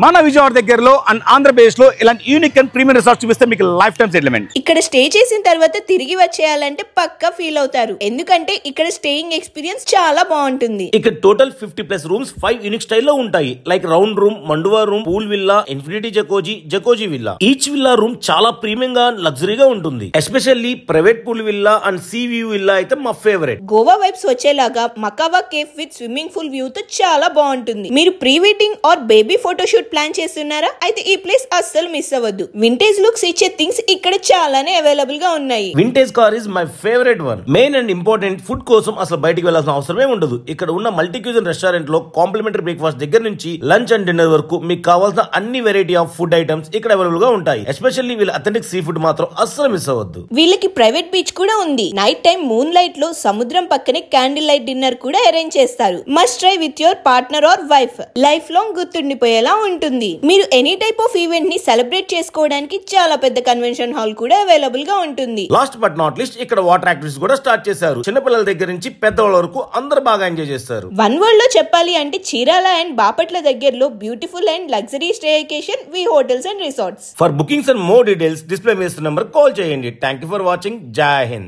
మన విజయవాడ దగ్గరలో అండ్ ఆంధ్రప్రదేశ్ లో ఇలాంటి యూనిక్ అండ్ ప్రీమియం రిసార్ట్స్ చూపిస్తే మీకు లైఫ్ టైం సెటిల్మెంట్. ఇక్కడ స్టే చేసిన తర్వాత తిరిగి వచ్చేయాలంటే పక్కా ఫీల్ అవుతారు, ఎందుకంటే ఇక్కడ స్టేయింగ్ ఎక్స్పీరియన్స్ చాలా బాగుంటుంది. ఇక్కడ టోటల్ 50+ రూమ్స్ 5 యూనిక్ స్టైల్లో ఉంటాయి. Like round room, Manduva room, pool villa, infinity jacuzzi villa. Each villa room చాలా ప్రీమియం గా లగ్జరీగా ఉంటుంది. Especially private pool villa and sea view villa అయితే మా ఫేవరెట్. గోవా వైబ్స్ వచ్చేలాగా Makava cafe with swimming pool view తో చాలా బాగుంటుంది. మీరు pre wedding or baby photoshoot plan చేస్తున్నారా? అయితే ఈ ప్లేస్ అస్సలు మిస్ అవ్వద్దు. వింటేజ్ లుక్స్ ఇచ్చే థింగ్స్ ఇక్కడ చాలానే అవైలబుల్ గా ఉన్నాయి. Vintage car is my favourite one. Main and important, food కోసం అసలు బయటికి వెళ్లాల్సిన అవసరమే ఉండదు. ఇక్కడ ఉన్న మల్టీ క్యూజన్ రెస్టారెంట్ లో కాంప్లిమెంటరీ బ్రేక్ఫాస్ట్ దగ్గర నుంచి లంచ్ అండ్ డిన్నర్ వరకు మీకు కావాల్సిన అన్ని వెరైటీ ఆఫ్ ఫుడ్ ఐటమ్స్ ఇక్కడ అవైలబుల్ గా ఉంటాయి. ఎస్పెషల్లీ వీళ్ళ అథెంటిక్ సీ ఫుడ్ మాత్రం అస్సలు మిస్ అవ్వద్దు. వీళ్ళకి ప్రైవేట్ బీచ్ కూడా ఉంది. నైట్ టైం మూన్ లైట్ లో సముద్రం పక్కనే క్యాండిల్ లైట్ డిన్నర్ కూడా అరేంజ్ చేస్తారు. Must try with your partner or wife. Life long గుర్తుండిపోయేలా ఉంటుంది. మీరు ఎనీ టైప్ ఆఫ్ ఈవెంట్ ని సెలబ్రేట్ చేసుకోవడానికి చాలా పెద్ద కన్వెన్షన్ హాల్ కూడా అవైలబుల్ గా ఉంటుంది. లాస్ట్ బట్ నాట్ లీస్ట్ ఇక్కడ వాటర్ యాక్టివిటీస్ కూడా స్టార్ట్ చేశారు. చిన్నపిల్లల దగ్గర నుంచి పెద్దవాళ్ళ వరకు అందరూ బాగా ఎంజాయ్ చేస్తారు. వన్ వర్డ్ లో చెప్పాలి అంటే చీరాల అండ్ బాపట్ల దగ్గరలో beautiful and luxury staycation we hotels and resorts. For bookings and more details display చేస్తున్న నంబర్ కాల్ చేయండి. Thank you for watching. జై హింద్.